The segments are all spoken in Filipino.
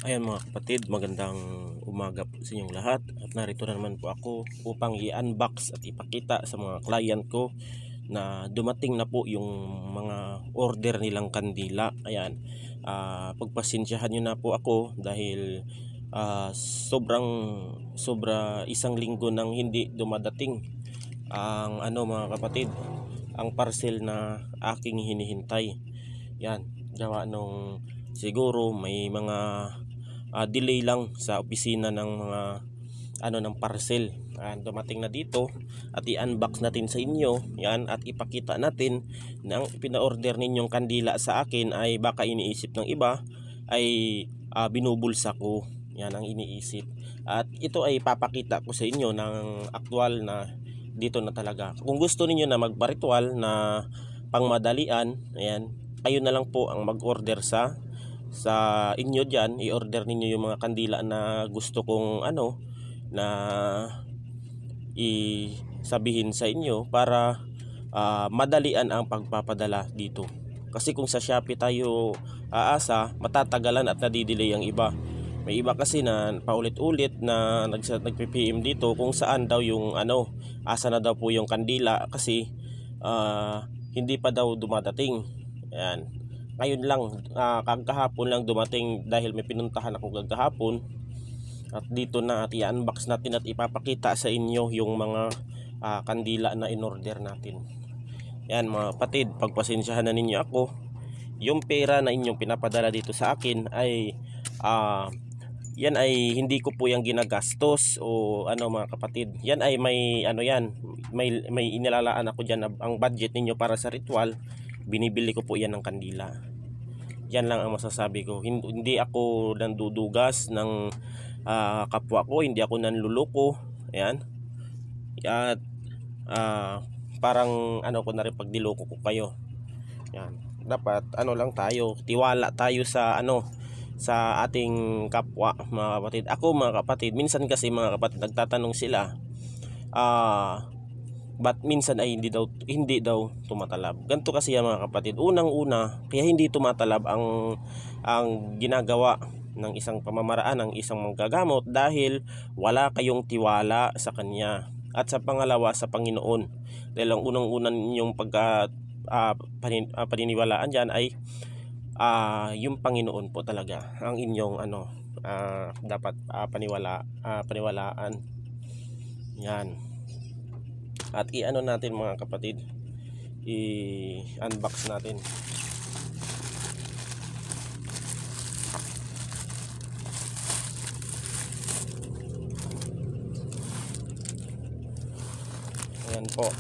Ayan mga kapatid, magandang umaga po sa inyong lahat. At narito na naman po ako upang i-unbox at ipakita sa mga client ko na dumating na po yung mga order nilang kandila. Ayan, pagpasensyahan nyo na po ako dahil sobra isang linggo nang hindi dumadating ang mga kapatid, ang parcel na aking hinihintay. Yan, gawa nung siguro may mga delay lang sa opisina ng mga ng parcel. Dumating na dito at i-unbox natin sa inyo yan at ipakita natin na ang pina-order ninyong kandila sa akin ay baka iniisip ng iba ay binubulsa ko. Yan ang iniisip. At ito ay papakita ko sa inyo ng aktual na dito na talaga. Kung gusto niyo na magpa-ritual na pangmadalian, ayan, kayo na lang po ang mag-order sa inyo diyan. I-order ninyo yung mga kandila na gusto kong na isabihin sa inyo para madalian ang pagpapadala dito. Kasi kung sa Shopee tayo aasa, matatagalan at nadidelay ang iba. May iba kasi na paulit-ulit na nagpe-PM dito kung saan daw yung asa na daw po yung kandila kasi hindi pa daw dumadating. Ayan. Ngayon lang, kagahapon lang dumating dahil may pinuntahan ako kagahapon. At dito na at i-unbox natin at ipapakita sa inyo yung mga kandila na in-order natin. Yan mga kapatid, pagpasensyahan na ninyo ako. Yung pera na inyong pinapadala dito sa akin ay yan ay hindi ko po yung ginagastos o mga kapatid. Yan ay may may inilalaan ako diyan na ang budget ninyo para sa ritual. Binibili ko po yan ng kandila. Yan lang ang masasabi ko. Hindi ako nandudugas ng kapwa ko, hindi ako nanluloko. Ayan. At parang ko na rin pag niloko ko kayo. Yan. Dapat lang tayo, tiwala tayo sa sa ating kapwa mga kapatid. Ako mga kapatid, minsan kasi mga kapatid nagtatanong sila but minsan ay hindi daw tumatalab. Ganito kasi yan mga kapatid. Unang-una, kaya hindi tumatalab ang ginagawa ng isang pamamaraan ng isang manggagamot dahil wala kayong tiwala sa kanya. At sa pangalawa, sa Panginoon. Dahil ang unang-unang ninyong paniniwalaan diyan ay yung Panginoon po talaga ang inyong dapat paniwalaan. Yan. At natin mga kapatid, i-unbox natin. Ayan po.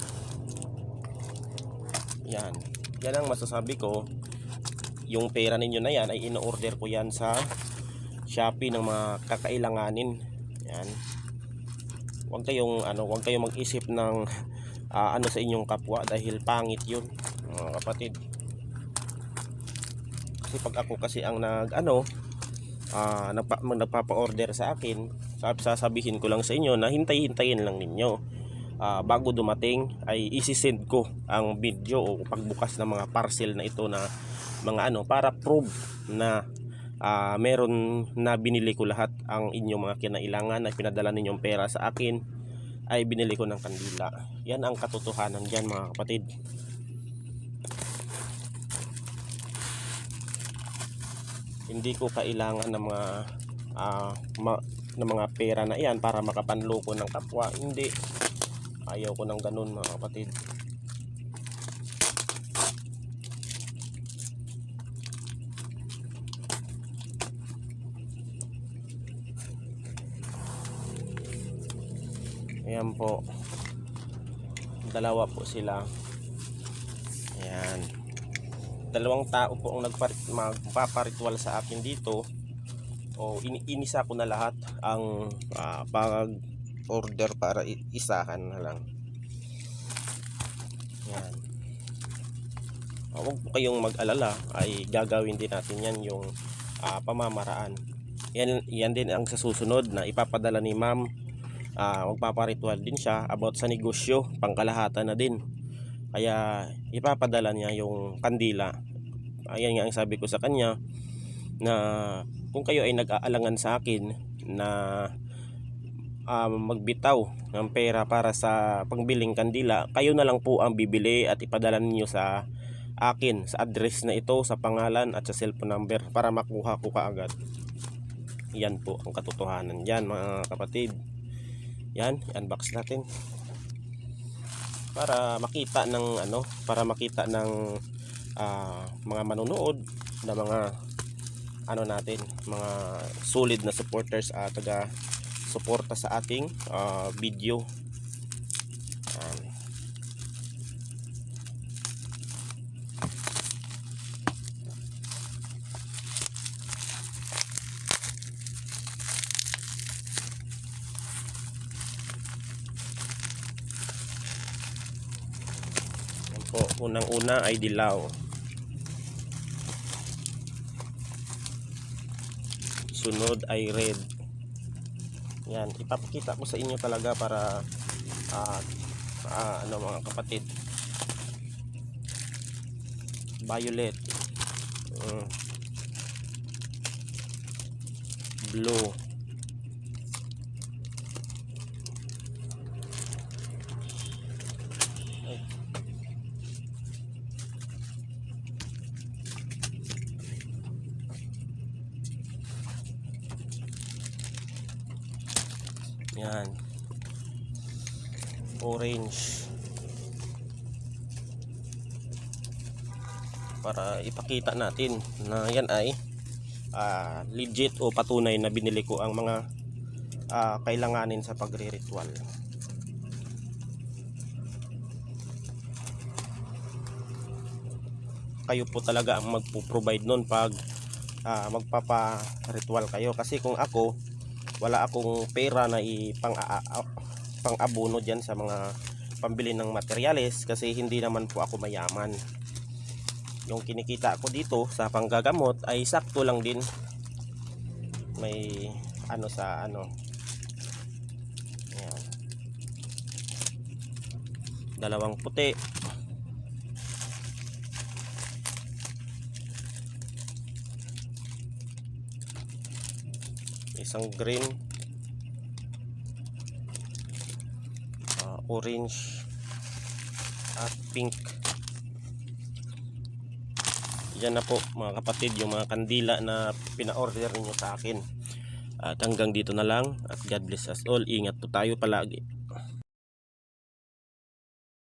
Yan. Yan ang masasabi ko. Yung pera ninyo na yan ay in-order ko yan sa Shopee ng mga kakailanganin. Yan. Huwag kayong mag-isip ng sa inyong kapwa dahil pangit 'yun, mga kapatid. Kasi pag ako kasi ang nagpapa-order sa akin, sasabihin ko lang sa inyo na hintayin lang ninyo. Bago dumating ay isi-send ko ang video o pagbukas ng mga parcel na ito na mga para prove na meron na binili ko lahat ang inyong mga kinailangan na pinadala ninyong pera sa akin ay binili ko ng kandila. Yan ang katotohanan diyan mga kapatid. Hindi ko kailangan ng mga pera na iyan para makapanloko ng kapwa. Hindi. Ayaw ko ng ganun mga kapatid. Ayan po. Dalawa po sila. Ayan. Dalawang tao po ang magpaparitual sa akin dito. O inisa ko na lahat ang pag-order para isahan na lang. Ayan. Huwag po kayong mag-alala, ay gagawin din natin yan yung pamamaraan. Yan din ang sa susunod na ipapadala ni ma'am. Magpaparitual din siya about sa negosyo, pangkalahatan na din. Kaya ipapadala niya yung kandila. Ayan nga ang sabi ko sa kanya, na kung kayo ay nag-aalangan sa akin na magbitaw ng pera para sa pangbiling kandila, kayo na lang po ang bibili at ipadala ninyo sa akin sa address na ito, sa pangalan at sa cellphone number para makuha ko kaagad. Yan po ang katotohanan. Yan mga kapatid. Yan, unbox natin para makita ng mga manonood na mga natin, mga solid na supporters at taga suporta sa ating video. Yan po, unang-una ay dilaw. Sunod ay red. Yan, ipapakita ko sa inyo talaga para mga kapatid. Violet, blue, yan, orange, para ipakita natin na yan ay legit o patunay na binili ko ang mga kailanganin sa pagre-ritual. Kayo po talaga ang magpo-provide nun pag magpapa-ritual kayo, kasi kung ako, wala akong pera na pang-abono dyan sa mga pambili ng materyales, kasi hindi naman po ako mayaman. Yung kinikita ko dito sa panggagamot ay sakto lang din. May ayan, dalawang puti, isang green, orange at pink. Yan na po mga kapatid yung mga kandila na pina-order niyo sa akin. At hanggang dito na lang, at God bless us all. Ingat po tayo palagi.